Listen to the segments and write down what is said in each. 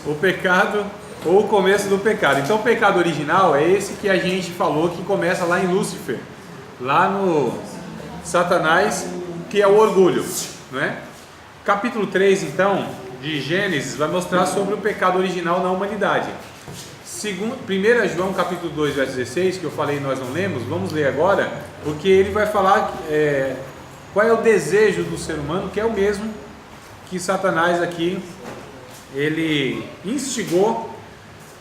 O pecado ou o começo do pecado. Então o pecado original é esse que a gente falou, que começa lá em Lúcifer, lá no Satanás, que é o orgulho, não é? Capítulo 3 então de Gênesis vai mostrar sobre o pecado original na humanidade. 1 João capítulo 2 verso 16, que eu falei nós não lemos, vamos ler agora, porque ele vai falar qual é o desejo do ser humano, que é o mesmo que Satanás aqui ele instigou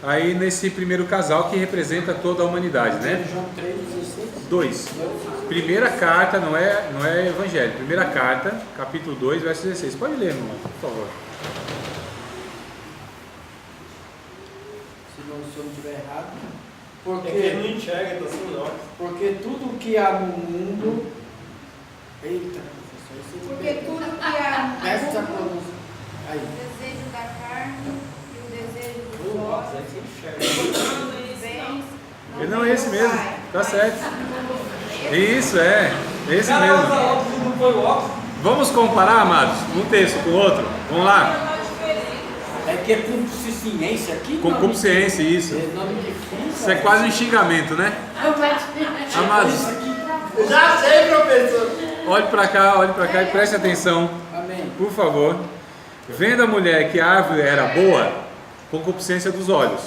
aí nesse primeiro casal que representa toda a humanidade, né? João 3, 16. 2. Primeira carta, não é evangelho. Primeira carta, capítulo 2, verso 16. Pode ler, irmão, por favor. Se eu não estiver errado. Porque ele não enxerga, então assim não. Porque tudo que há no mundo. Eita, professor, Porque tudo que há Essa no mundo, pronúncia. Aí. o desejo da carne e o desejo dos O óculos aí olhos, você enxerga. bens, Não, é esse vem do mesmo, Pai, tá mas certo. Isso, é esse Cara, mesmo. usa óculos e não põe o óculos. Vamos comparar, amados, um texto com o outro? Vamos lá. É que é consciência aqui? Concupiscência, isso. É nome difícil. Isso é quase um xingamento, né? Amados, Já sei, professor. olhe para cá e preste atenção, Amém. por favor. Vendo a mulher que a árvore era boa, concupiscência dos olhos.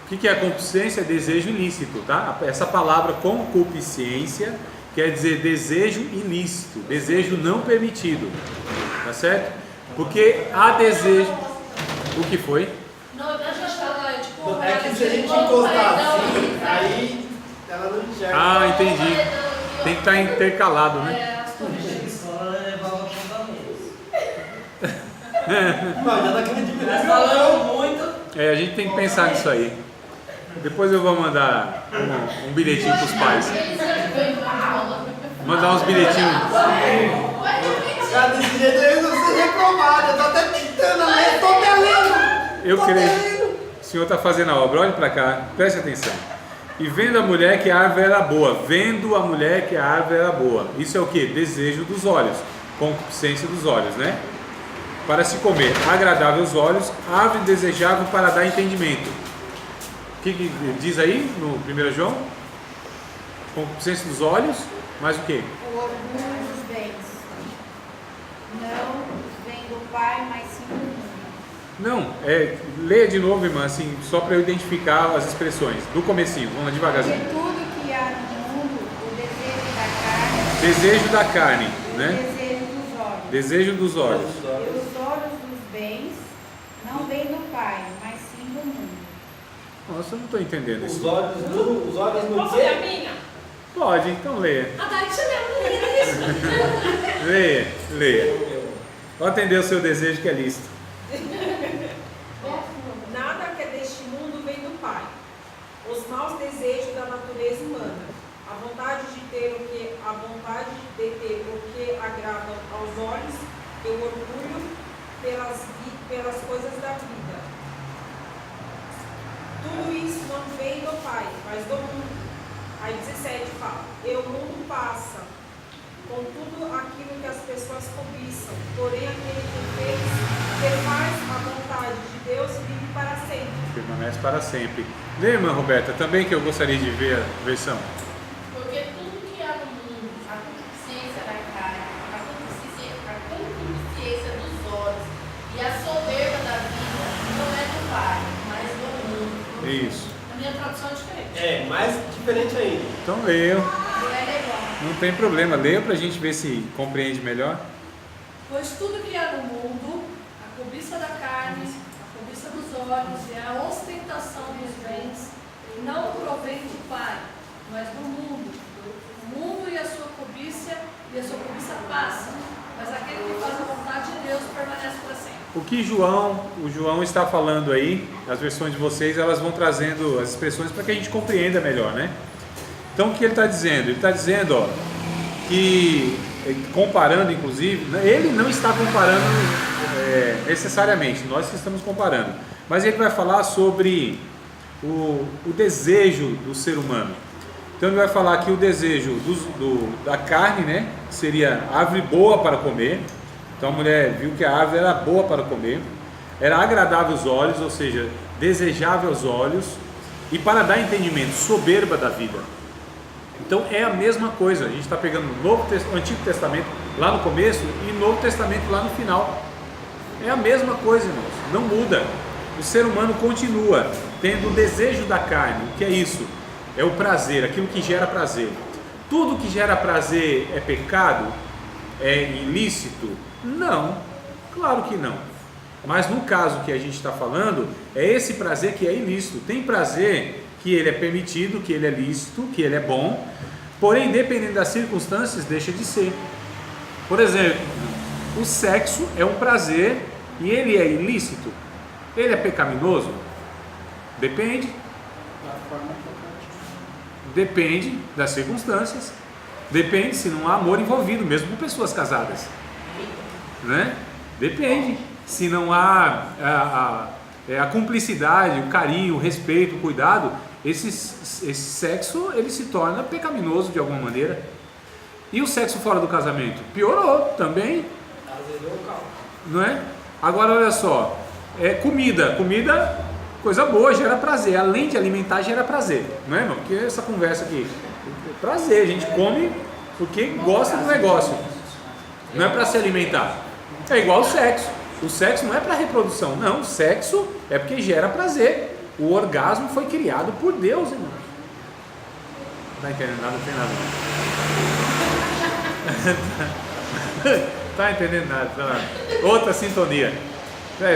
O que é concupiscência? Desejo ilícito, tá? Essa palavra concupiscência quer dizer desejo ilícito, desejo não permitido, tá certo? Porque há desejo. O que foi? Não, a gente fala, tipo, É que se a gente encostar assim, aí ela não enxerga. Ah, entendi. Tem que estar intercalado, né? Não, já daquele diminuiu. falando muito. A gente tem que pensar nisso aí. Depois eu vou mandar um bilhetinho para os pais. Mandar uns bilhetinhos. Cara, desse jeito eu não sei reclamar. Eu tô até tentando ler, tô até lendo. Eu Tô creio. até lendo. O Senhor está fazendo a obra. Olhe para cá, preste atenção. E vendo a mulher que a árvore era boa. Vendo a mulher que a árvore era boa. Isso é o que? Desejo dos olhos. Concupiscência dos olhos, né? Para se comer, agradável aos olhos, árvore desejável para dar entendimento. O que diz aí no 1 João? Concupiscência dos olhos, mas o que? o orgulho dos bens. Não vem do Pai, mas sim do mundo. Não, leia de novo, irmã, assim, só para eu identificar as expressões. Do comecinho, vamos lá devagarzinho. Porque tudo que há no mundo, o desejo da carne, Desejo da carne, e o né? desejo dos olhos. Desejo dos olhos. E os olhos dos bens não vêm do Pai, mas sim do mundo. Nossa, eu não estou entendendo Os isso. olhos no Posso ler a quê? minha? Pode, então leia. Ah, daí você lembra disso. Leia. Vou atender o seu desejo que é lícito. Nada que é deste mundo vem do Pai. Os maus desejos da natureza humana, a vontade de ter o que agrada aos olhos e o orgulho pelas coisas da vida. Tudo isso não vem do Pai, mas do mundo. Aí 17 fala, e o mundo passa com tudo aquilo que as pessoas cobiçam, porém aquele que faz a vontade de Deus vive para sempre. Permanece para sempre. Leia, irmã Roberta, também que eu gostaria de ver a versão. Porque tudo que há no mundo, a concupiscência da carne, a concupiscência dos olhos e a soberba da vida, não é do Pai, mas do mundo. Isso. A minha tradução é diferente. É, mais diferente ainda. Então leiam. Não é legal. Não tem problema. Leiam para a gente ver se compreende melhor. Pois tudo que há no mundo, a cobiça da carne, a cobiça dos olhos e a ostentação dos bens, não provém do Pai, mas do mundo. O mundo e a sua cobiça passa, mas aquele que faz a vontade de Deus permanece para sempre. O que o João está falando aí, as versões de vocês, elas vão trazendo as expressões para que a gente compreenda melhor, né? Então o que ele está dizendo? Ele está dizendo, ó, que comparando, inclusive, ele não está comparando necessariamente, nós que estamos comparando, mas ele vai falar sobre o desejo do ser humano. Então ele vai falar aqui o desejo da carne, né? Seria árvore boa para comer. Então a mulher viu que a árvore era boa para comer. era agradável aos olhos, ou seja, desejável aos olhos, e para dar entendimento, soberba da vida. Então é a mesma coisa, a gente está pegando o Antigo Testamento lá no começo e o Novo Testamento lá no final. É a mesma coisa, irmãos, não muda. O ser humano continua tendo o desejo da carne. O que é isso? É o prazer, aquilo que gera prazer. Tudo que gera prazer é pecado? É ilícito? Não, claro que não. Mas no caso que a gente está falando, é esse prazer que é ilícito. Tem prazer que ele é permitido, que ele é lícito, que ele é bom, porém, dependendo das circunstâncias, deixa de ser. Por exemplo, o sexo é um prazer e ele é ilícito. Ele é pecaminoso? Depende. Depende das circunstâncias. Depende se não há amor envolvido, mesmo com pessoas casadas, né? Depende se não há a cumplicidade, o carinho, o respeito, o cuidado. Esse sexo ele se torna pecaminoso de alguma maneira. E o sexo fora do casamento? Piorou também, não é? Agora olha só, comida, coisa boa, gera prazer. Além de alimentar, gera prazer, não é, irmão? Porque essa conversa aqui, prazer, a gente come porque gosta do negócio, não é para se alimentar. É igual o sexo. O sexo não é para reprodução, não. O sexo é porque gera prazer. O orgasmo foi criado por Deus, irmão. Não tá entendendo nada, não tem nada. Tá entendendo nada, tá lá. Outra sintonia.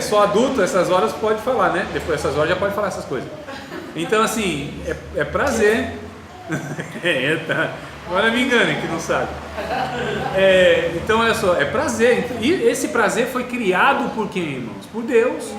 Só adulto, essas horas pode falar, né? Depois dessas horas já pode falar essas coisas. Então assim, é prazer. Tá. Agora me engane que não sabe. Então olha só, é prazer. E esse prazer foi criado por quem, irmãos? Por Deus.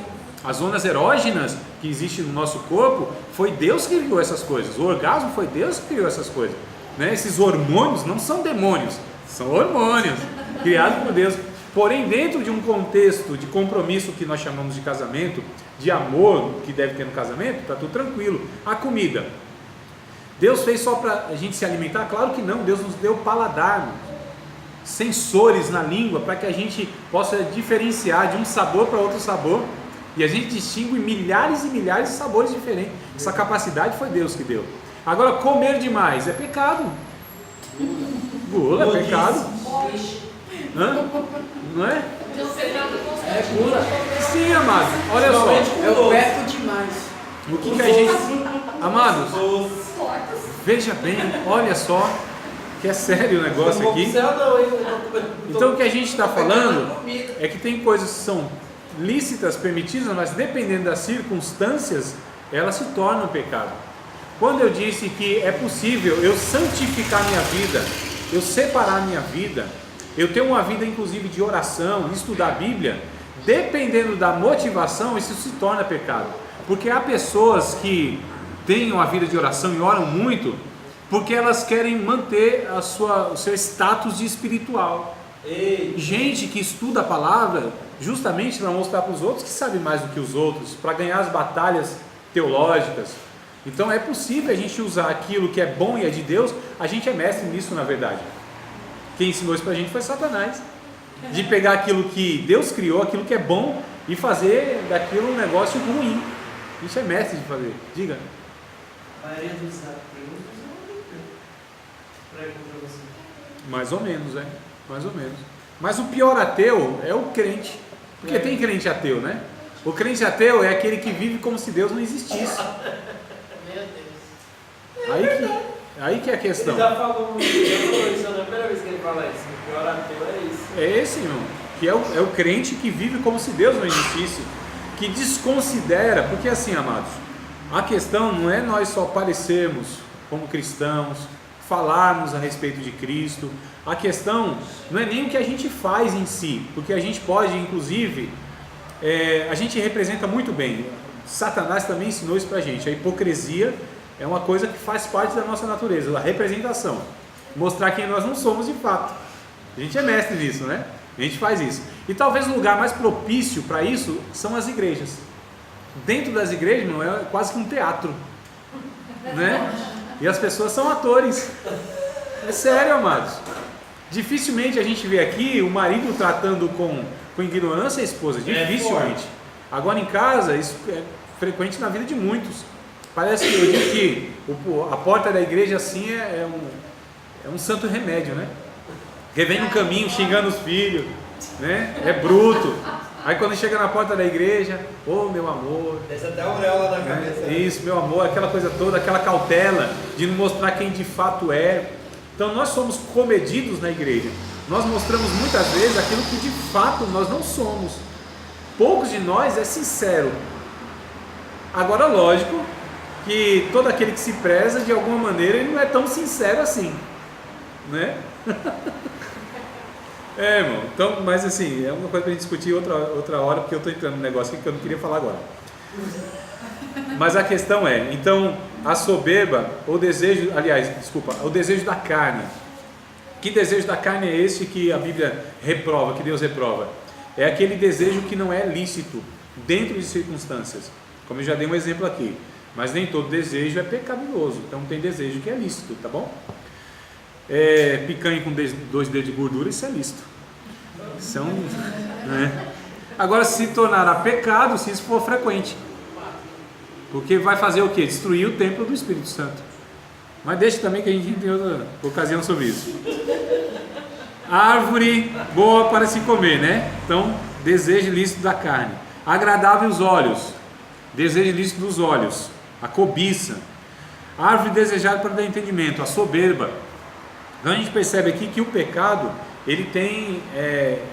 As zonas erógenas que existem no nosso corpo, foi Deus que criou essas coisas. O orgasmo foi Deus que criou essas coisas, né? Esses hormônios não são demônios, são hormônios criados por Deus. Porém, dentro de um contexto de compromisso que nós chamamos de casamento, de amor que deve ter no casamento, está tudo tranquilo. A comida, Deus fez só para a gente se alimentar? Claro que não. Deus nos deu paladar, sensores na língua, para que a gente possa diferenciar de um sabor para outro sabor, e a gente distingue milhares e milhares de sabores diferentes. Essa capacidade foi Deus que deu. Agora, comer demais é pecado. Gula é pecado. Hã? Não é? É pura. Sim, amado. Olha só. Eu perco demais. O que a gente... Amados, veja bem, olha só, que é sério o negócio aqui. Então o que a gente está falando é que tem coisas que são lícitas, permitidas, mas dependendo das circunstâncias, elas se tornam pecado. Quando eu disse que é possível eu santificar minha vida, eu separar minha vida, eu ter uma vida inclusive de oração, estudar a Bíblia, dependendo da motivação, isso se torna pecado. Porque há pessoas que têm uma vida de oração e oram muito, porque elas querem manter o seu status de espiritual. Gente que estuda a palavra justamente para mostrar para os outros que sabe mais do que os outros, para ganhar as batalhas teológicas. Então é possível a gente usar aquilo que é bom e é de Deus. A gente é mestre nisso, na verdade. Quem ensinou isso para a gente foi Satanás, de pegar aquilo que Deus criou, aquilo que é bom, e fazer daquilo um negócio ruim. A gente é mestre de fazer. Diga. A maioria dos ateus pregam para você. Mais ou menos, mais ou menos. Mas o pior ateu é o crente. Porque tem crente ateu, né? O crente ateu é aquele que vive como se Deus não existisse. Meu Deus. Aí que é a questão. Ele já falou muito, isso não é a primeira vez que ele fala isso. O pior ateu é isso. É esse, irmão. Que é o crente que vive como se Deus não existisse. Que desconsidera. Porque assim, amados, a questão não é nós só parecermos como cristãos, falarmos a respeito de Cristo. A questão não é nem o que a gente faz em si, porque a gente pode, inclusive, a gente representa muito bem. Satanás também ensinou isso pra gente. A hipocrisia é uma coisa que faz parte da nossa natureza, a representação, mostrar quem nós não somos de fato. A gente é mestre nisso, né? A gente faz isso. E talvez o lugar mais propício para isso são as igrejas. Dentro das igrejas, não é quase que um teatro, né? E as pessoas são atores. É sério, amados. Dificilmente a gente vê aqui o marido tratando com ignorância a esposa. Dificilmente. Agora em casa, isso é frequente na vida de muitos. Parece que eu digo que a porta da igreja assim é um santo remédio, né? Porque vem no caminho xingando os filhos, né? É bruto. Aí quando chega na porta da igreja, ô meu amor, Desce até a auréola na cabeça. isso, meu amor, aquela coisa toda, aquela cautela de não mostrar quem de fato é. Então nós somos comedidos na igreja. Nós mostramos muitas vezes aquilo que de fato nós não somos. Poucos de nós é sincero. Agora, lógico que todo aquele que se preza, de alguma maneira, ele não é tão sincero assim, né? Irmão, então, mas assim, é uma coisa para a gente discutir outra hora, porque eu estou entrando num negócio aqui que eu não queria falar agora. Mas a questão é, então, a soberba, o desejo da carne. Que desejo da carne é esse que a Bíblia reprova, que Deus reprova? É aquele desejo que não é lícito, dentro de circunstâncias. Como eu já dei um exemplo aqui. Mas nem todo desejo é pecaminoso. Então tem desejo que é lícito, tá bom? Picanha com 2 dedos de gordura, isso é lícito. Né? Agora, se tornará pecado se isso for frequente. Porque vai fazer o quê? Destruir o templo do Espírito Santo. Mas deixa também que a gente tem outra ocasião sobre isso. Árvore boa para se comer, né? Então, desejo lícito da carne. Agradável aos olhos. Desejo lícito dos olhos. A cobiça. Árvore desejada para dar entendimento. A soberba. Então a gente percebe aqui que o pecado, ele tem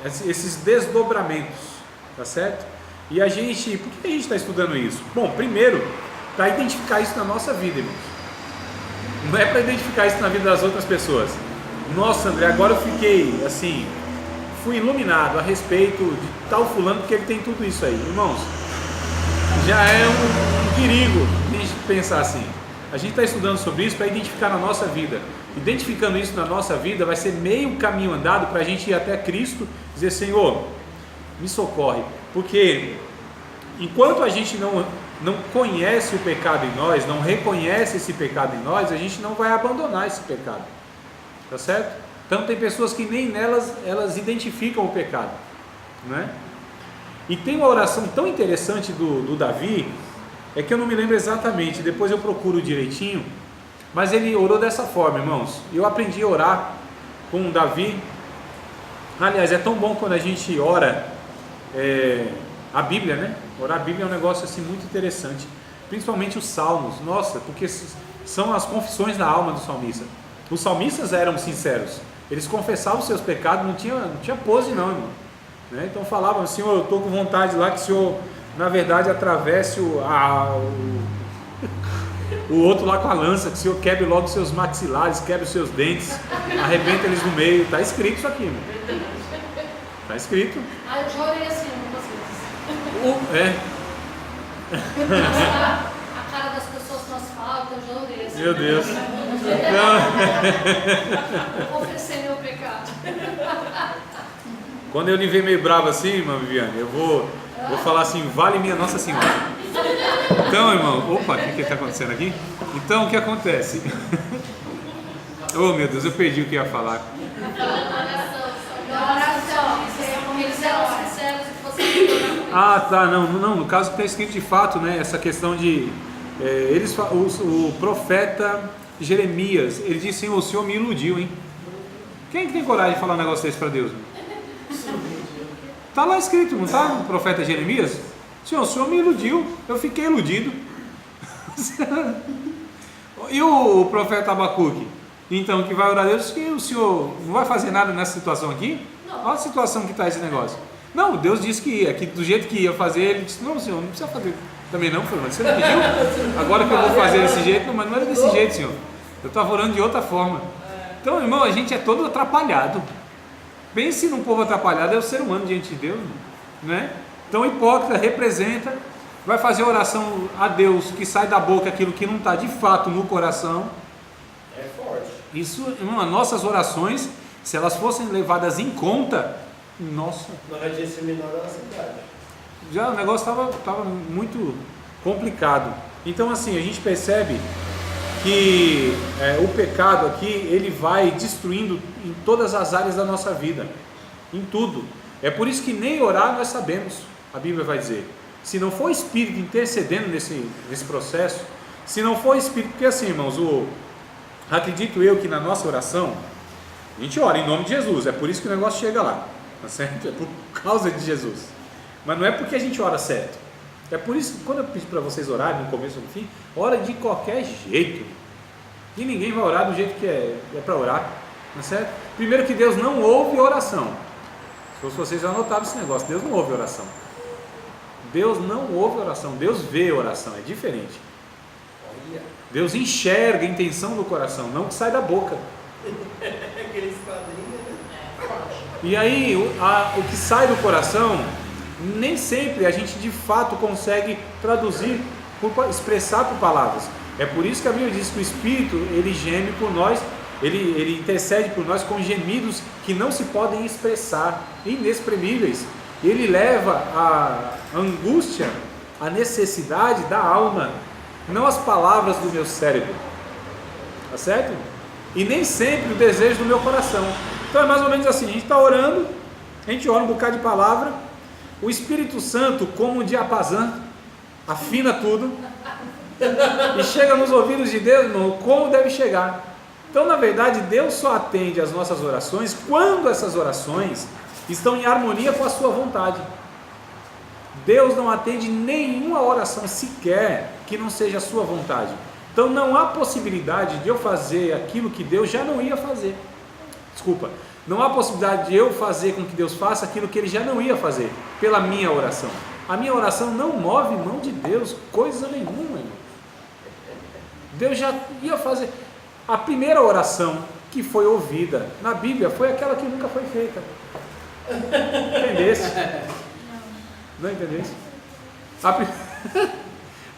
esses desdobramentos, tá certo? E por que a gente está estudando isso? Bom, primeiro, para identificar isso na nossa vida, irmãos. Não é para identificar isso na vida das outras pessoas. Nossa, André, agora eu fiquei assim, fui iluminado a respeito de tal fulano, porque ele tem tudo isso aí. Irmãos, já é um perigo a gente pensar assim. A gente está estudando sobre isso para identificar na nossa vida. Identificando isso na nossa vida vai ser meio caminho andado para a gente ir até Cristo e dizer: Senhor, me socorre. Porque enquanto a gente não conhece o pecado em nós, não reconhece esse pecado em nós, a gente não vai abandonar esse pecado. Tá certo? Então tem pessoas que nem nelas elas identificam o pecado, né? E tem uma oração tão interessante do Davi, é que eu não me lembro exatamente, depois eu procuro direitinho, mas ele orou dessa forma, irmãos. Eu aprendi a orar com Davi. Aliás, é tão bom quando a gente ora a Bíblia, né? Orar a Bíblia é um negócio assim muito interessante, principalmente os salmos. Nossa, porque são as confissões da alma do salmista. Os salmistas eram sinceros, eles confessavam os seus pecados, não tinha pose não, irmão, né? Então falavam: Senhor, eu estou com vontade lá que o Senhor, na verdade, atravesse o outro lá com a lança, que o Senhor quebre logo os seus maxilares, quebre os seus dentes, arrebenta eles no meio. Está escrito isso aqui, irmão. Está escrito. Eu já orei assim algumas vezes. A cara das pessoas no asfalto, eu já orei assim. Meu Deus. Eu confessei meu pecado. Quando eu lhe ver meio bravo assim, irmã Viviane, eu vou falar assim: vale minha Nossa Senhora. Então, irmão, opa, o que está acontecendo aqui? Então, o que acontece? Oh, meu Deus, eu perdi o que ia falar. Ah, tá, não, no caso que está escrito de fato, né, essa questão de, o profeta Jeremias, ele disse: Senhor, o Senhor me iludiu, hein? Quem é que tem coragem de falar um negócio desse para Deus? Está lá escrito, não está, no profeta Jeremias? Senhor, o Senhor me iludiu, eu fiquei iludido. E o profeta Abacuque? Então, que vai orar a Deus, que o Senhor não vai fazer nada nessa situação aqui? Olha a situação que está esse negócio. Não, Deus disse que ia, que do jeito que ia fazer, ele disse: não, Senhor, não precisa fazer também não, mas você não pediu? Agora que eu vou fazer desse jeito, não, mas não era desse jeito, Senhor. Eu estava orando de outra forma. Então, irmão, a gente é todo atrapalhado. Pense num povo atrapalhado, é o ser humano diante de Deus, né? Então, o hipócrita representa, vai fazer oração a Deus, que sai da boca aquilo que não está de fato no coração. É forte. Isso, irmão, as nossas orações, se elas fossem levadas em conta, nossa, Nós já disseminamos na cidade. já o negócio estava muito complicado. Então, assim, a gente percebe que o pecado aqui, ele vai destruindo em todas as áreas da nossa vida, em tudo. É por isso que nem orar nós sabemos, a Bíblia vai dizer. se não for o Espírito intercedendo nesse processo, se não for o Espírito, porque assim, irmãos, acredito eu que na nossa oração, a gente ora em nome de Jesus, é por isso que o negócio chega lá, tá certo? É por causa de Jesus, mas não é porque a gente ora certo, é por isso que quando eu pedi para vocês orarem no começo ou no fim, ora de qualquer jeito, e ninguém vai orar do jeito que é para orar, tá certo? Primeiro que Deus não ouve oração, se vocês já notaram esse negócio, Deus não ouve oração, Deus não ouve oração, Deus vê oração, é diferente. Deus enxerga a intenção do coração, não que sai da boca. Aqueles quadrinhos, né? E aí, o que sai do coração, nem sempre a gente de fato consegue traduzir, expressar por palavras. É por isso que a Bíblia diz que o Espírito, ele geme por nós, ele intercede por nós com gemidos que não se podem expressar, inexprimíveis. Ele leva a angústia, a necessidade da alma, não as palavras do meu cérebro, tá certo? E nem sempre o desejo do meu coração. Então é mais ou menos assim, a gente está orando, a gente ora um bocado de palavra, o Espírito Santo, como um diapasão, afina tudo, e chega nos ouvidos de Deus, irmão, como deve chegar. Então na verdade Deus só atende às nossas orações quando essas orações estão em harmonia com a sua vontade. Deus não atende nenhuma oração sequer que não seja a sua vontade. Então não há possibilidade de eu fazer aquilo que Deus já não ia fazer. Desculpa, não há possibilidade de eu fazer com que Deus faça aquilo que Ele já não ia fazer, pela minha oração. A minha oração não move mão de Deus, coisa nenhuma, irmão. Deus já ia fazer. A primeira oração que foi ouvida na Bíblia foi aquela que nunca foi feita. Entendesse? Não entendesse?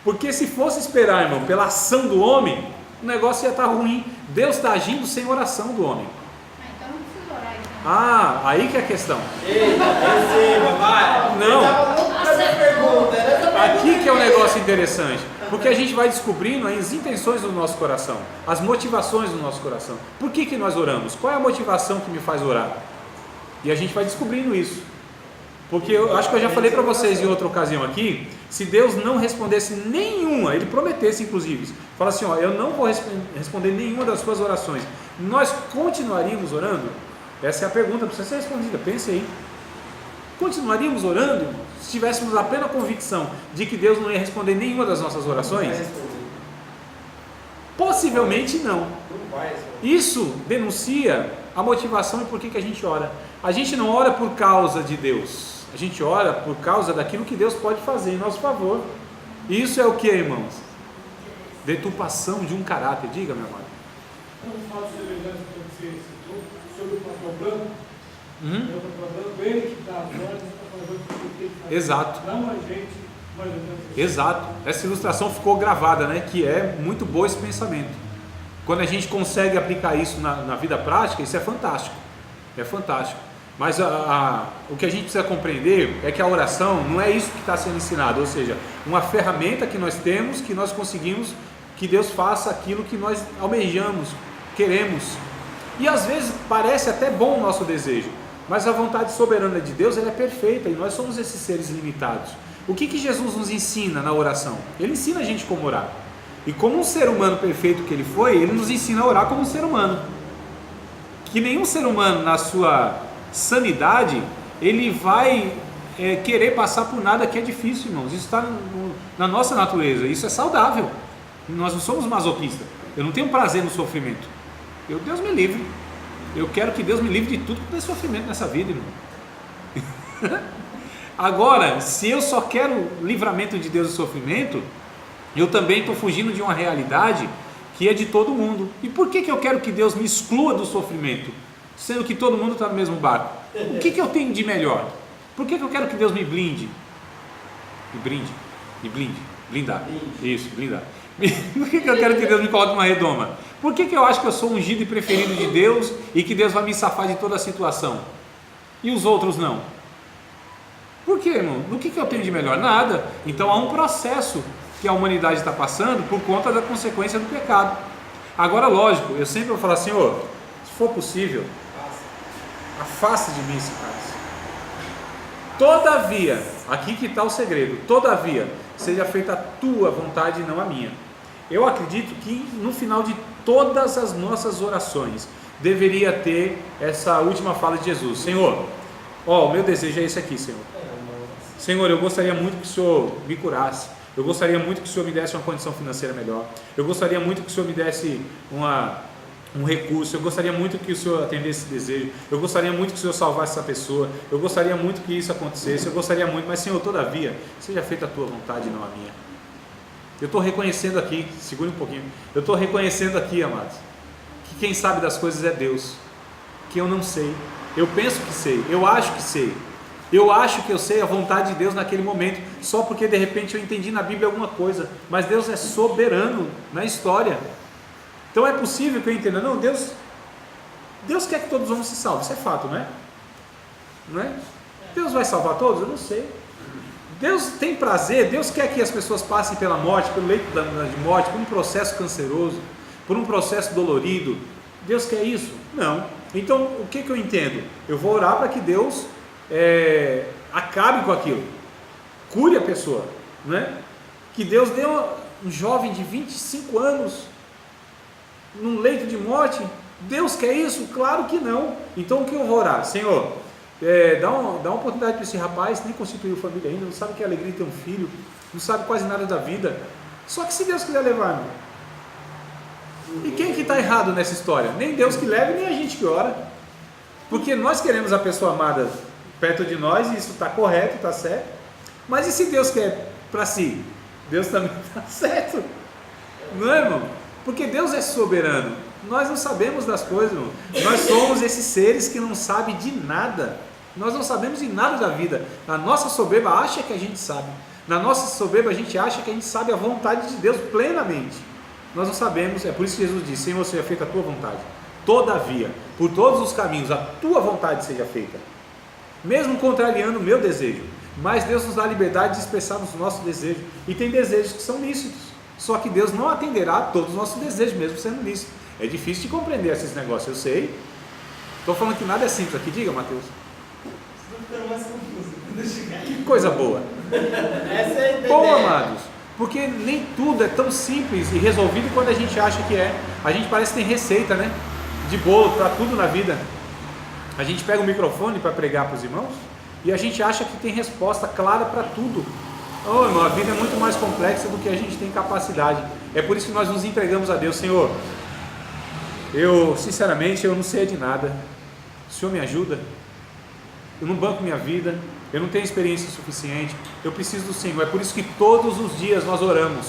Porque se fosse esperar, irmão, pela ação do homem, o negócio ia estar ruim. Deus está agindo sem oração do homem. Então não precisa orar então. Ah, aí que é a questão. Eita, receba, vai. Não. Tava louco pra essa pergunta, né? Aqui que é um negócio interessante, porque a gente vai descobrindo as intenções do nosso coração, as motivações do nosso coração. Por que nós oramos? Qual é a motivação que me faz orar? E a gente vai descobrindo isso. Porque eu acho que eu já falei para vocês em outra ocasião aqui, se Deus não respondesse nenhuma, Ele prometesse inclusive, fala assim, ó, eu não vou responder nenhuma das suas orações, nós continuaríamos orando? Essa é a pergunta, precisa ser respondida, pense aí. Continuaríamos orando se tivéssemos a plena convicção de que Deus não ia responder nenhuma das nossas orações? Possivelmente não. Isso denuncia a motivação e por que a gente ora. A gente não ora por causa de Deus, a gente ora por causa daquilo que Deus pode fazer em nosso favor. Isso é o que, irmãos? Deturpação de um caráter. Diga, meu amado. Um fato semelhante que você citou sobre o pastor Branco. O pastor Branco, ele que dá as ordens para fazer o que ele tem que fazer. Exato. Não a gente, mas a gente. Exato. Essa ilustração ficou gravada, né? Que é muito bom esse pensamento. Quando a gente consegue aplicar isso na vida prática, isso é fantástico. É fantástico. Mas o que a gente precisa compreender é que a oração não é isso que está sendo ensinado, ou seja, uma ferramenta que nós temos, que nós conseguimos que Deus faça aquilo que nós almejamos, queremos. E às vezes parece até bom o nosso desejo, mas a vontade soberana de Deus ela é perfeita e nós somos esses seres limitados. O que Jesus nos ensina na oração? Ele ensina a gente como orar. E como um ser humano perfeito que ele foi, ele nos ensina a orar como um ser humano. Que nenhum ser humano na sua sanidade, ele vai querer passar por nada que é difícil, irmãos. Isso está na nossa natureza, isso é saudável. Nós não somos masoquistas. Eu não tenho prazer no sofrimento. Deus me livre. Eu quero que Deus me livre de tudo que tem sofrimento nessa vida, irmão. Agora, se eu só quero livramento de Deus do sofrimento, eu também estou fugindo de uma realidade que é de todo mundo. E por que eu quero que Deus me exclua do sofrimento, sendo que todo mundo está no mesmo barco? O que eu tenho de melhor? Por que eu quero que Deus me blinde? Blindar. Isso, blindar. Por que eu quero que Deus me coloque uma redoma? Por que eu acho que eu sou ungido e preferido de Deus e que Deus vai me safar de toda a situação? E os outros não? Por quê, irmão? O que eu tenho de melhor? Nada. Então há um processo que a humanidade está passando por conta da consequência do pecado. Agora, lógico, eu sempre vou falar, Senhor, se for possível, afasta de mim esse cálice. Todavia, aqui que está o segredo, todavia, seja feita a tua vontade e não a minha. Eu acredito que no final de todas as nossas orações, deveria ter essa última fala de Jesus: Senhor, ó, o meu desejo é esse aqui, Senhor. Senhor, eu gostaria muito que o Senhor me curasse. Eu gostaria muito que o Senhor me desse uma condição financeira melhor. Eu gostaria muito que o Senhor me desse um recurso. Eu gostaria muito que o Senhor atendesse esse desejo. Eu gostaria muito que o Senhor salvasse essa pessoa. Eu gostaria muito que isso acontecesse. Eu gostaria muito, mas Senhor, todavia, seja feita a tua vontade e não a minha. Eu estou reconhecendo aqui, segure um pouquinho. Eu estou reconhecendo aqui, amados, que quem sabe das coisas é Deus. Que eu não sei. Eu penso que sei. Eu acho que sei. Eu acho que eu sei a vontade de Deus naquele momento, só porque de repente eu entendi na Bíblia alguma coisa, mas Deus é soberano na história. Então é possível que eu entenda, não, Deus quer que todos os homens se salvem, isso é fato, não é? Não é? Deus vai salvar todos? Eu não sei. Deus tem prazer, Deus quer que as pessoas passem pela morte, pelo leito de morte, por um processo canceroso, por um processo dolorido. Deus quer isso? Não. Então o que eu entendo? Eu vou orar para que Deus acabe com aquilo, cure a pessoa, não é? Que Deus deu um jovem de 25 anos num leito de morte. Deus quer isso? Claro que não. Então o que eu vou orar? Senhor, dá uma oportunidade para esse rapaz, nem constituiu família ainda, não sabe o que é alegria ter um filho, não sabe quase nada da vida. Só que se Deus quiser levar, irmão. E quem que está errado nessa história? Nem Deus que leva, nem a gente que ora. Porque nós queremos a pessoa amada perto de nós, e isso está correto, está certo. Mas e se Deus quer para si? Deus também está certo. Não é, irmão? Porque Deus é soberano. Nós não sabemos das coisas, irmão. Nós somos esses seres que não sabem de nada. Nós não sabemos de nada da vida. A nossa soberba acha que a gente sabe. Na nossa soberba a gente acha que a gente sabe a vontade de Deus plenamente. Nós não sabemos, é por isso que Jesus disse: Senhor, seja feita a tua vontade. Todavia, por todos os caminhos, a tua vontade seja feita. Mesmo contrariando o meu desejo. Mas Deus nos dá a liberdade de expressarmos o nosso desejo. E tem desejos que são lícitos. Só que Deus não atenderá a todos os nossos desejos, mesmo sendo lícitos. É difícil de compreender esses negócios, eu sei. Estou falando que nada é simples aqui. Diga, Mateus. Que coisa boa. Essa é a ideia. Bom, amados, porque nem tudo é tão simples e resolvido quando a gente acha que é. A gente parece que tem receita, né? De bolo para tudo na vida. A gente pega o microfone para pregar para os irmãos e a gente acha que tem resposta clara para tudo. Oh, irmão, a vida é muito mais complexa do que a gente tem capacidade. É por isso que nós nos entregamos a Deus. Senhor, eu sinceramente eu não sei de nada. O Senhor me ajuda. Eu não banco minha vida. Eu não tenho experiência suficiente. Eu preciso do Senhor. É por isso que todos os dias nós oramos.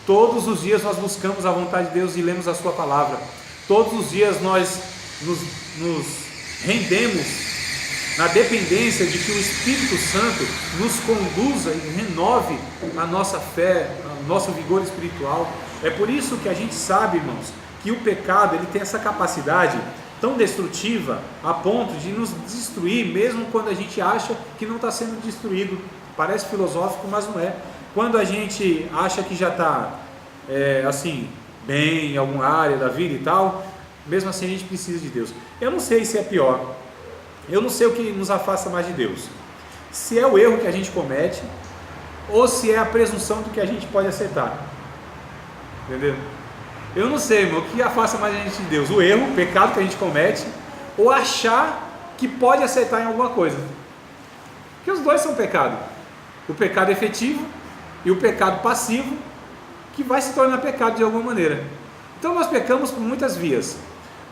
Todos os dias nós buscamos a vontade de Deus e lemos a sua palavra. Todos os dias nós nos rendemos na dependência de que o Espírito Santo nos conduza e renove a nossa fé, o nosso vigor espiritual. É por isso que a gente sabe, irmãos, que o pecado ele tem essa capacidade tão destrutiva a ponto de nos destruir, mesmo quando a gente acha que não está sendo destruído. Parece filosófico, mas não é. Quando a gente acha que já está assim, bem em alguma área da vida e tal, mesmo assim a gente precisa de Deus. Eu não sei se é pior. Eu não sei o que nos afasta mais de Deus. Se é o erro que a gente comete, ou se é a presunção do que a gente pode acertar. Entendeu? Eu não sei, irmão, o que afasta mais a gente de Deus? O erro, o pecado que a gente comete, ou achar que pode acertar em alguma coisa. Porque os dois são pecado. O pecado efetivo e o pecado passivo, que vai se tornar pecado de alguma maneira. Então nós pecamos por muitas vias.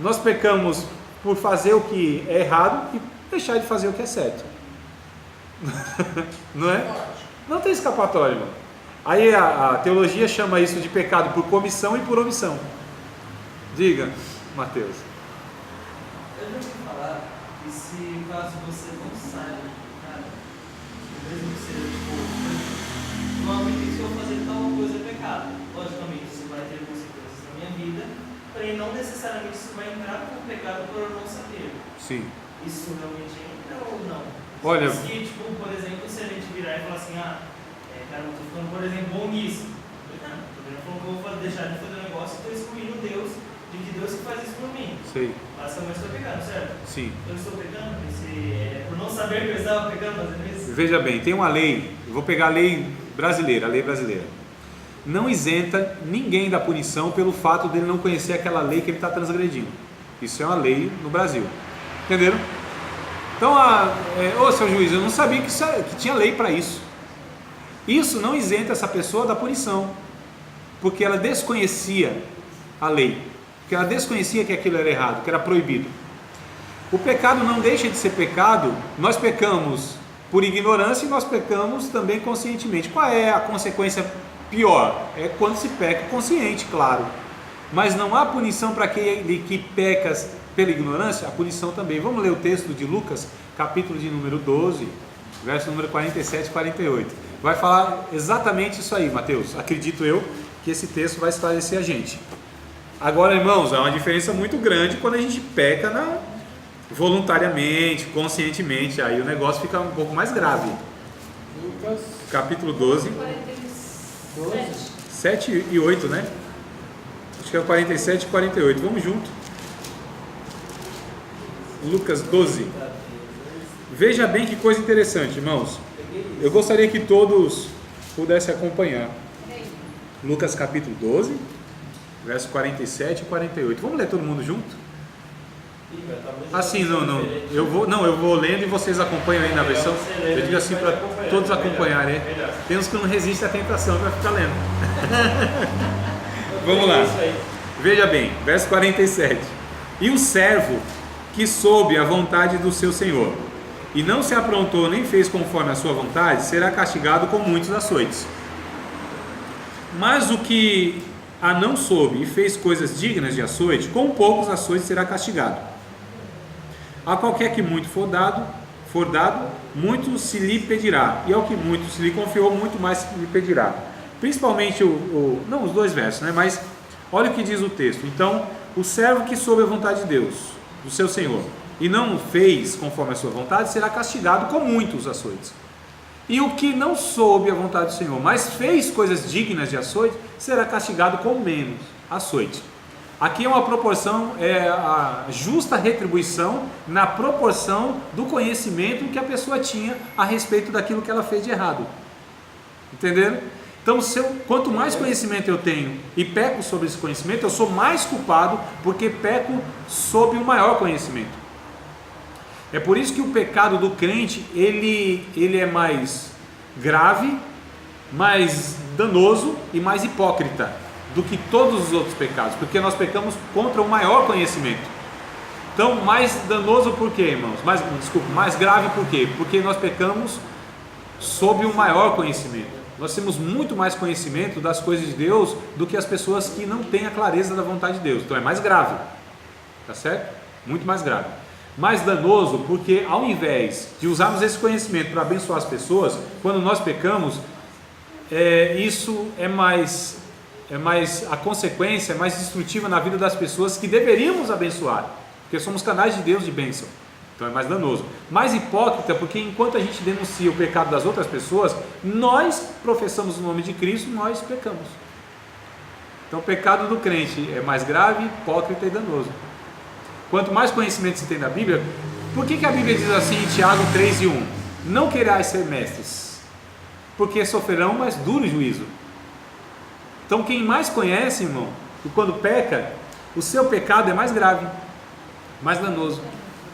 Nós pecamos por fazer o que é errado e deixar de fazer o que é certo. Não é? Não tem escapatória, irmão. Aí a teologia chama isso de pecado por comissão e por omissão. Diga, Mateus. Eu já ouvi falar que se caso você não saiba do pecado, mesmo que seja normalmente se eu fazer tal coisa é pecado. Logicamente isso vai ter consequências na minha vida, porém não necessariamente isso vai entrar como pecado por eu não saber. Sim. Isso realmente entra ou não? Olha, se, tipo, por exemplo, se a gente virar e falar assim, cara, eu estou ficando, por exemplo, bom nisso. Não, eu vou deixar de fazer um negócio e estou excluindo Deus, de que Deus que faz isso por mim. Sim. Mas Essa mãe está pecando, certo? Sim. Eu estou pecando? Por não saber que eu estava pecando fazendo isso? Veja bem, tem uma lei, eu vou pegar a lei brasileira, não isenta ninguém da punição pelo fato dele não conhecer aquela lei que ele está transgredindo. Isso é uma lei no Brasil, entenderam? Então, ô seu juiz, eu não sabia que tinha lei para isso. Isso não isenta essa pessoa da punição, porque ela desconhecia a lei, porque ela desconhecia que aquilo era errado, que era proibido. O pecado não deixa de ser pecado. Nós pecamos por ignorância e nós pecamos também conscientemente. Qual é a consequência pior? É quando se peca consciente, claro. Mas não há punição para aquele que peca pela ignorância, a punição também. Vamos ler o texto de Lucas, capítulo de número 12, verso número 47 e 48. Vai falar exatamente isso aí, Mateus. Acredito eu que esse texto vai esclarecer a gente. Agora, irmãos, há uma diferença muito grande quando a gente peca voluntariamente, conscientemente. Aí o negócio fica um pouco mais grave. Lucas Capítulo 12, 47. 7 e 8, né? Acho que é o 47 e 48. Vamos junto. Lucas 12. Veja bem que coisa interessante, irmãos. Eu gostaria que todos pudessem acompanhar. Lucas capítulo 12, verso 47 e 48. Vamos ler todo mundo junto? Assim, não. Eu vou lendo e vocês acompanham aí na versão. Eu digo assim para todos acompanharem. Tem uns que não resistem à tentação para ficar lendo. Vamos lá. Veja bem, verso 47. E o servo que soube a vontade do seu senhor e não se aprontou nem fez conforme a sua vontade, será castigado com muitos açoites. Mas o que a não soube e fez coisas dignas de açoite, com poucos açoites será castigado. A qualquer que muito for dado, muito se lhe pedirá, e ao que muito se lhe confiou, muito mais se lhe pedirá. Principalmente não os dois versos, né? Mas olha o que diz o texto. Então, o servo que soube a vontade de Deus, do seu Senhor, e não fez conforme a sua vontade, será castigado com muitos açoites. E o que não soube a vontade do Senhor, mas fez coisas dignas de açoite, será castigado com menos açoite. Aqui é uma proporção, é a justa retribuição na proporção do conhecimento que a pessoa tinha a respeito daquilo que ela fez de errado. Entenderam? Então, quanto mais conhecimento eu tenho e peco sobre esse conhecimento, eu sou mais culpado porque peco sob o maior conhecimento. É por isso que o pecado do crente, ele é mais grave, mais danoso e mais hipócrita do que todos os outros pecados, porque nós pecamos contra o maior conhecimento. Então, mais danoso por quê, irmãos? Mais grave por quê? Porque nós pecamos sob o maior conhecimento. Nós temos muito mais conhecimento das coisas de Deus do que as pessoas que não têm a clareza da vontade de Deus. Então é mais grave, tá certo? Muito mais grave. Mais danoso porque ao invés de usarmos esse conhecimento para abençoar as pessoas, quando nós pecamos, isso a consequência é mais destrutiva na vida das pessoas que deveríamos abençoar, porque somos canais de Deus de bênção. Então é mais danoso. Mais hipócrita porque enquanto a gente denuncia o pecado das outras pessoas, nós professamos o nome de Cristo, nós pecamos. Então o pecado do crente é mais grave, hipócrita e danoso. Quanto mais conhecimento se tem da Bíblia, por que a Bíblia diz assim em Tiago 3 e 1? Não querais ser mestres, porque sofrerão mais duro juízo. Então quem mais conhece, irmão, e quando peca, o seu pecado é mais grave, mais danoso,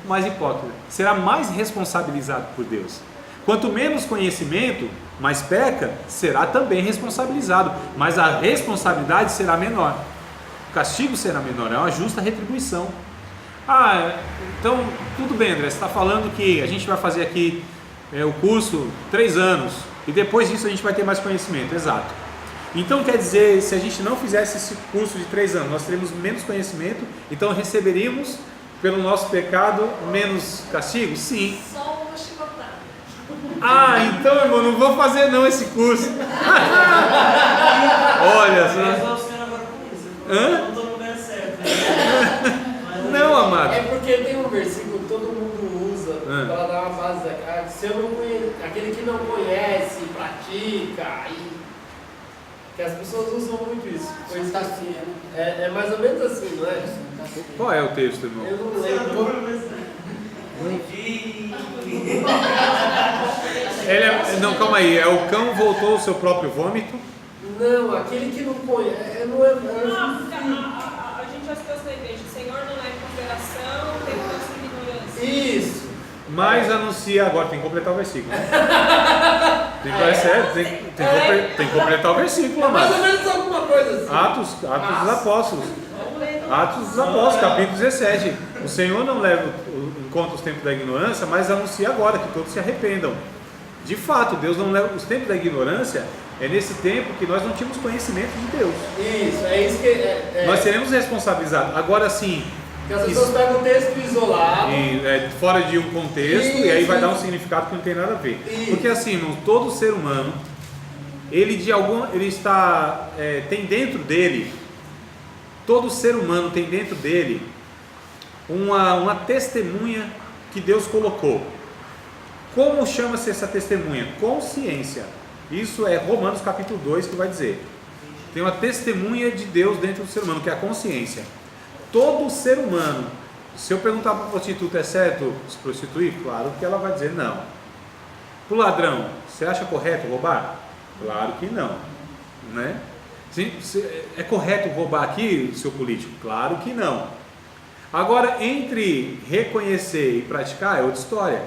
mais hipócrita, será mais responsabilizado por Deus. Quanto menos conhecimento, mais peca, será também responsabilizado, mas a responsabilidade será menor, o castigo será menor, é uma justa retribuição. Então tudo bem, André, você está falando que a gente vai fazer aqui o curso 3 anos e depois disso a gente vai ter mais conhecimento. Exato. Então quer dizer, se a gente não fizesse esse curso de 3 anos, nós teríamos menos conhecimento, então receberíamos pelo nosso pecado menos castigo? Sim. Só uma chicotada. Então, irmão, não vou fazer não esse curso. Olha só. Hã? Não estou no lugar certo. Não, amado. É porque tem um versículo que todo mundo usa para dar uma base se eu não conheço, aquele que não conhece, pratica, Que as pessoas usam muito isso. Santa Ceia, né? É mais ou menos assim, não é? Qual é o texto, irmão? Eu não lembro. Não, calma aí. É o cão voltou ao seu próprio vômito? Não, aquele que não põe. Não é. A gente já citou isso na igreja. O Senhor não leva em consideração, tem nossa ignorância. Isso. Mas anuncia agora, tem que completar o versículo. É sério, tem que completar o versículo, É mais ou amado. menos alguma coisa assim. Atos dos Apóstolos. Atos dos Apóstolos, capítulo 17. O Senhor não leva em conta os tempos da ignorância, mas anuncia agora que todos se arrependam. De fato, Deus não leva os tempos da ignorância. É nesse tempo que nós não tínhamos conhecimento de Deus. Isso, é isso que Nós seremos responsabilizados. Agora sim, que as pessoas pegam um texto isolado. fora de um contexto, e aí vai dar um significado que não tem nada a ver. Isso. Porque assim, irmão, todo ser humano, tem dentro dele, todo ser humano tem dentro dele uma testemunha que Deus colocou. Como chama-se essa testemunha? Consciência. Isso é Romanos capítulo 2 que vai dizer. Tem uma testemunha de Deus dentro do ser humano, que é a consciência. Todo ser humano, se eu perguntar para a prostituta, é certo se prostituir? Claro que ela vai dizer não. Para o ladrão, você acha correto roubar? Claro que não, né? É correto roubar aqui, seu político? Claro que não. Agora, entre reconhecer e praticar é outra história.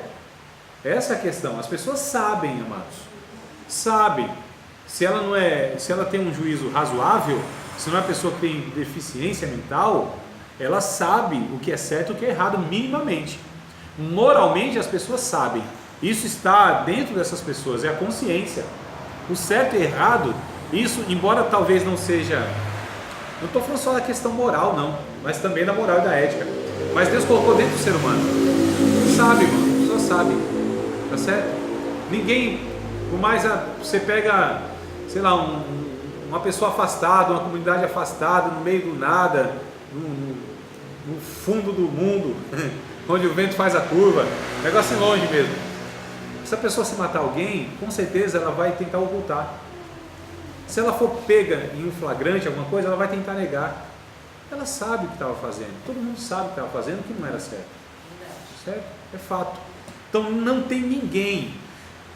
Essa é a questão. As pessoas sabem, amados, sabem. Se ela tem um juízo razoável, se não é uma pessoa que tem deficiência mental, ela sabe o que é certo e o que é errado minimamente. Moralmente as pessoas sabem. Isso está dentro dessas pessoas, é a consciência. O certo e errado, isso, embora talvez não seja... Não estou falando só da questão moral, não, mas também da moral e da ética. Mas Deus colocou dentro do ser humano. Sabe, mano, a pessoa sabe. Tá certo? Ninguém, por mais você pega, sei lá, uma pessoa afastada, uma comunidade afastada, no meio do nada, no fundo do mundo, onde o vento faz a curva, negócio longe mesmo. Se a pessoa se matar alguém, com certeza ela vai tentar ocultar. Se ela for pega em um flagrante, alguma coisa, ela vai tentar negar. Ela sabe o que estava fazendo, todo mundo sabe o que estava fazendo, que não era certo. Certo? É fato. Então não tem ninguém.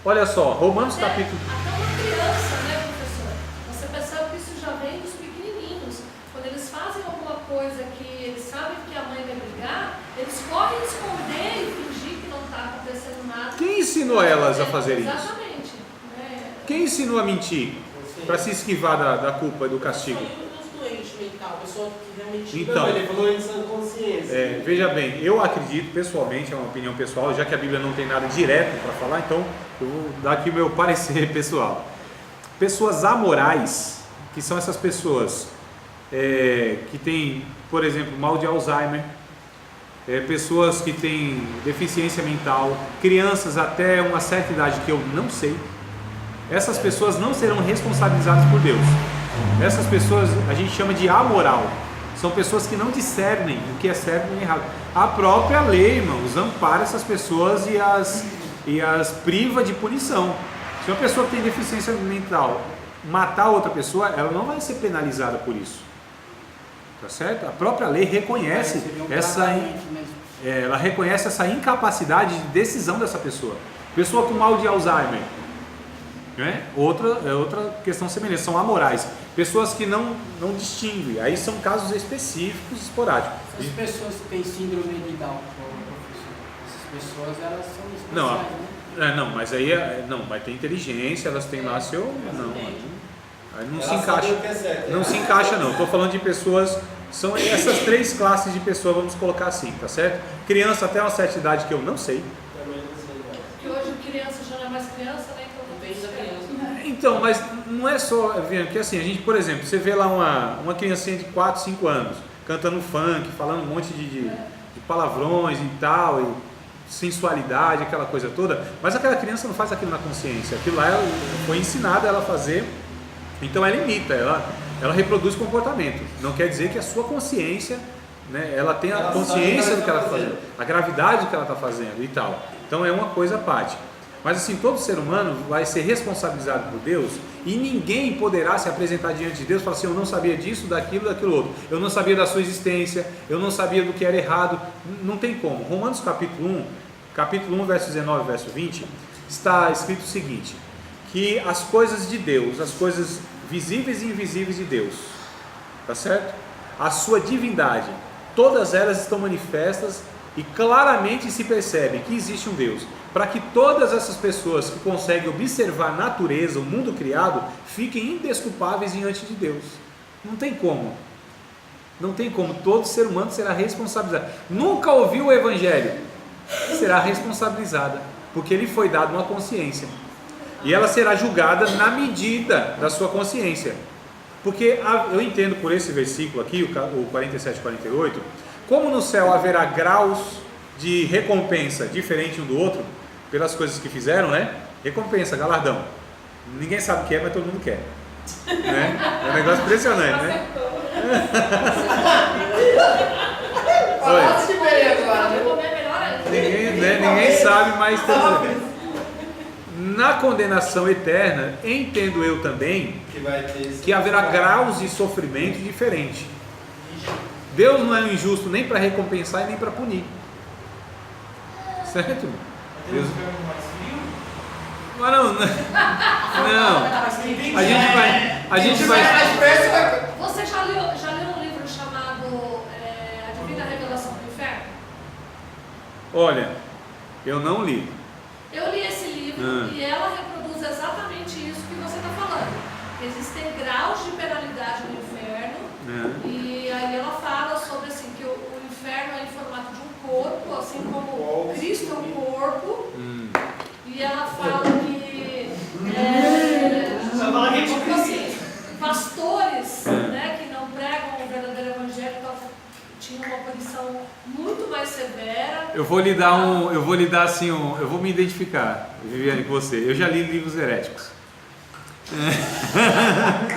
Olha só, Romanos capítulo... Até uma criança, né, professor? Você percebe que isso já vem dos pequenininhos. Quando eles fazem alguma coisa que eles sabem que a mãe vai brigar, eles correm esconder e fingir que não está acontecendo nada. Quem ensinou elas a fazer isso? Exatamente. Quem ensinou a mentir? Para se esquivar da culpa e do castigo? Mental, pessoa que realmente... Então, não, ele falou em sã consciência. Veja bem, eu acredito pessoalmente, é uma opinião pessoal, já que a Bíblia não tem nada direto para falar, então eu vou dar aqui o meu parecer pessoal. Pessoas amorais, que são essas pessoas que têm, por exemplo, mal de Alzheimer, pessoas que têm deficiência mental, crianças até uma certa idade que eu não sei, essas pessoas não serão responsabilizadas por Deus. Essas pessoas a gente chama de amoral. São pessoas que não discernem o que é certo e errado. A própria lei, irmãos, ampara essas pessoas e as priva de punição. Se uma pessoa que tem deficiência mental matar outra pessoa, ela não vai ser penalizada por isso. Tá certo? A própria lei reconhece ela reconhece essa incapacidade de decisão dessa pessoa. Pessoa com mal de Alzheimer, né? Outra questão semelhante, são amorais. Pessoas que não distinguem, aí são casos específicos, esporádicos. As pessoas que têm síndrome de Down, essas pessoas, elas são especiais, não, mas aí vai ter inteligência, elas têm lá seu... Aí não se encaixa. Não se encaixa não. Estou falando de pessoas, são essas três classes de pessoas, vamos colocar assim, tá certo? Criança até uma certa idade que eu não sei. Que hoje criança já não é mais criança, né? Então, mas não é só, que assim, a gente, por exemplo, você vê lá uma criancinha de 4, 5 anos, cantando funk, falando um monte de palavrões e tal, e sensualidade, aquela coisa toda, mas aquela criança não faz aquilo na consciência, aquilo lá foi ensinado ela a fazer, então ela imita, ela reproduz comportamento, não quer dizer que a sua consciência, né, ela tem a consciência do que ela está fazendo, a gravidade do que ela está fazendo e tal, então é uma coisa à parte. Mas assim, todo ser humano vai ser responsabilizado por Deus e ninguém poderá se apresentar diante de Deus e falar assim, eu não sabia disso, daquilo outro. Eu não sabia da sua existência, eu não sabia do que era errado. Não tem como. Romanos capítulo 1, verso 19, verso 20, está escrito o seguinte, que as coisas de Deus, as coisas visíveis e invisíveis de Deus, tá certo? A sua divindade, todas elas estão manifestas e claramente se percebe que existe um Deus, para que todas essas pessoas que conseguem observar a natureza, o mundo criado, fiquem indesculpáveis diante de Deus. Não tem como. Não tem como. Todo ser humano será responsabilizado. Nunca ouviu o Evangelho, será responsabilizada, porque lhe foi dada uma consciência. E ela será julgada na medida da sua consciência. Porque eu entendo por esse versículo aqui, o 47 e 48, como no céu haverá graus de recompensa diferente um do outro, pelas coisas que fizeram, né? Recompensa, galardão. Ninguém sabe o que é, mas todo mundo quer. Né? É um negócio impressionante, né? Ninguém sabe, mas na condenação eterna, entendo eu também que haverá graus de sofrimento diferentes. Deus não é um injusto nem para recompensar e nem para punir. Certo? Deus... Mas não. A gente vai. Você já leu um livro chamado A Divina Revelação do Inferno? Olha, eu não li. Eu li esse livro e ela reproduz exatamente isso que você está falando. Existem graus de penalidade no inferno e aí ela fala sobre assim, que o inferno é em formato de um corpo, assim como Cristo é um corpo. E ela fala que tipo assim, pastores, né, que não pregam o verdadeiro evangelho tinham uma punição muito mais severa. Eu vou me identificar, Viviane, com você. Eu já li livros heréticos.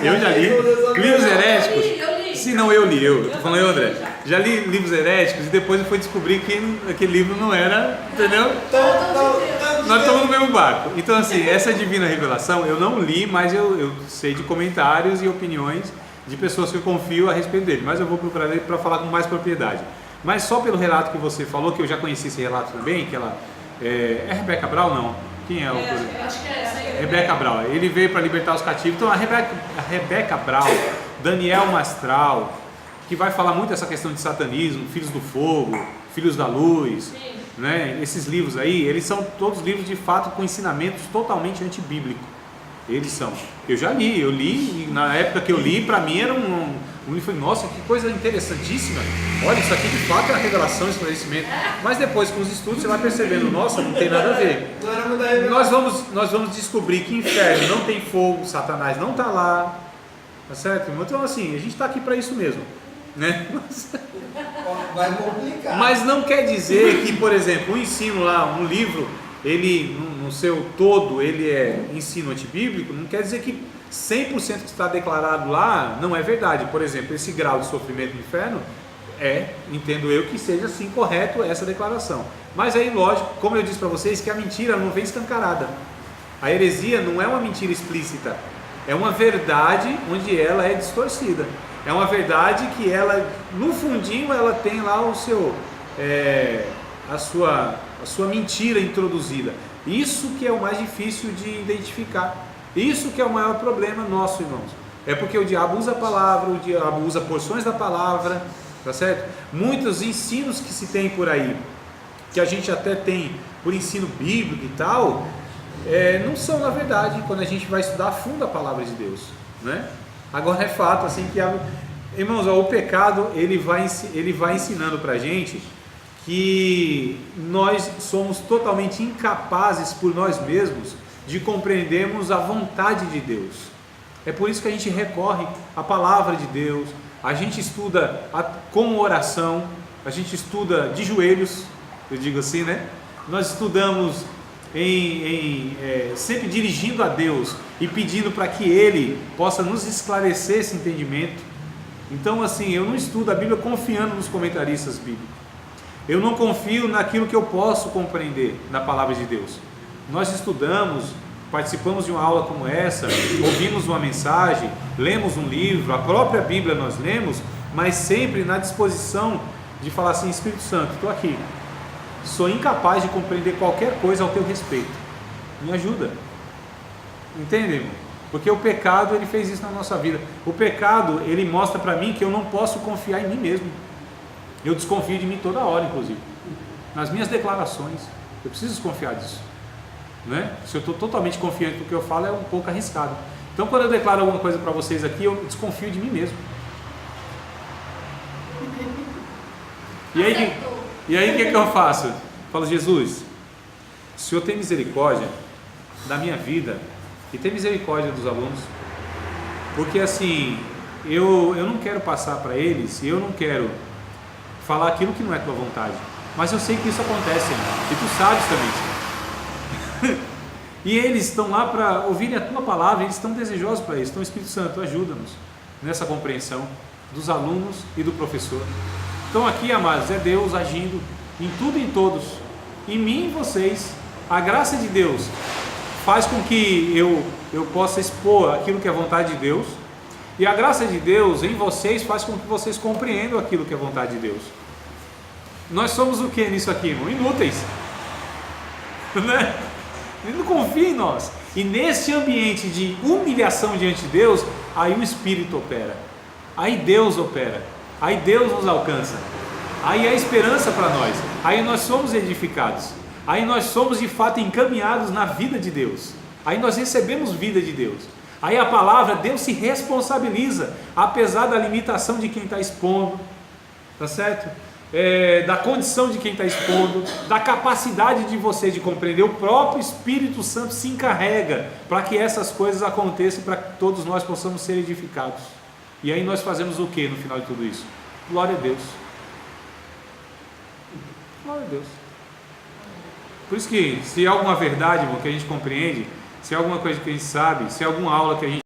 Eu já li livros heréticos. Eu li. Se não, eu tô falando eu, André. Já li livros heréticos e depois eu fui descobrir que aquele livro não era, entendeu? Nós estamos no mesmo barco. Então assim, essa divina revelação eu não li, mas eu sei de comentários e opiniões de pessoas que eu confio a respeito dele, mas eu vou procurar ele para falar com mais propriedade. Mas só pelo relato que você falou, que eu já conheci esse relato também, que ela é Rebecca Brown, não? Quem é o autor? Acho que é essa aí. Rebecca Brown. Ele veio para libertar os cativos. Então a Rebecca Brown, Daniel Mastral, que vai falar muito dessa questão de satanismo, Filhos do Fogo, Filhos da Luz, né? Esses livros aí, eles são todos livros de fato com ensinamentos totalmente antibíblicos. Eles são. Eu já li, e na época que eu li, para mim era um livro, nossa, que coisa interessantíssima. Olha, isso aqui de fato é a revelação, esclarecimento. Mas depois com os estudos você vai percebendo, nossa, não tem nada a ver. Nós vamos descobrir que inferno não tem fogo, Satanás não está lá, tá certo? Então assim, a gente está aqui para isso mesmo, né? Vai complicar. Mas não quer dizer que, por exemplo, o ensino lá, um livro, ele no seu todo, ele é ensino antibíblico, não quer dizer que 100% que está declarado lá não é verdade. Por exemplo, esse grau de sofrimento no inferno entendo eu que seja assim correto essa declaração. Mas aí, lógico, como eu disse para vocês, que a mentira não vem escancarada. A heresia não é uma mentira explícita, é uma verdade onde ela é distorcida. É uma verdade que ela, no fundinho, ela tem lá o seu, a sua mentira introduzida. Isso que é o mais difícil de identificar. Isso que é o maior problema nosso, irmãos. É porque o diabo usa a palavra, o diabo usa porções da palavra, tá certo? Muitos ensinos que se tem por aí, que a gente até tem por ensino bíblico e tal, não são na verdade, quando a gente vai estudar a fundo a palavra de Deus, né? Agora é fato assim que, irmãos, o pecado ele vai ensinando pra gente que nós somos totalmente incapazes por nós mesmos de compreendermos a vontade de Deus. É por isso que a gente recorre à palavra de Deus, a gente estuda com oração, a gente estuda de joelhos, eu digo assim, né? Nós estudamos sempre dirigindo a Deus e pedindo para que Ele possa nos esclarecer esse entendimento. Então assim, eu não estudo a Bíblia confiando nos comentaristas bíblicos. Eu não confio naquilo que eu posso compreender na palavra de Deus. nós estudamos, participamos de uma aula como essa, ouvimos uma mensagem, lemos um livro, a própria Bíblia nós lemos, mas sempre na disposição de falar assim: Espírito Santo, estou aqui, sou incapaz de compreender qualquer coisa ao teu respeito, me ajuda. Entende, irmão? Porque o pecado, ele fez isso na nossa vida. O pecado, ele mostra para mim que eu não posso confiar em mim mesmo. Eu desconfio de mim toda hora, inclusive. Nas minhas declarações, eu preciso desconfiar disso, né? Se eu estou totalmente confiante no que eu falo, é um pouco arriscado. Então, quando eu declaro alguma coisa para vocês aqui, eu desconfio de mim mesmo. E aí o que eu faço? Eu falo: Jesus, o Senhor tem misericórdia da minha vida e tem misericórdia dos alunos, porque assim, eu não quero passar para eles, e eu não quero falar aquilo que não é tua vontade, mas eu sei que isso acontece, Senhor, e tu sabes também. E eles estão lá para ouvirem a tua palavra, eles estão desejosos para isso. Então, Espírito Santo, ajuda-nos nessa compreensão dos alunos e do professor. Então aqui, amados, é Deus agindo em tudo e em todos, em mim e em vocês. A graça de Deus faz com que eu possa expor aquilo que é vontade de Deus, e a graça de Deus em vocês faz com que vocês compreendam aquilo que é vontade de Deus. Nós somos o que nisso aqui, irmão? Inúteis, né? Ele não confia em nós, e nesse ambiente de humilhação diante de Deus, aí o Espírito opera, aí Deus opera, aí Deus nos alcança, aí há esperança para nós, aí nós somos edificados, aí nós somos de fato encaminhados na vida de Deus, aí nós recebemos vida de Deus, aí a palavra, Deus se responsabiliza, apesar da limitação de quem está expondo, tá certo? Da condição de quem está expondo, da capacidade de você de compreender, o próprio Espírito Santo se encarrega para que essas coisas aconteçam, para que todos nós possamos ser edificados. E aí nós fazemos o que no final de tudo isso? Glória a Deus. Glória a Deus. Por isso que, se há alguma verdade, irmão, que a gente compreende, se há alguma coisa que a gente sabe, se há alguma aula que a gente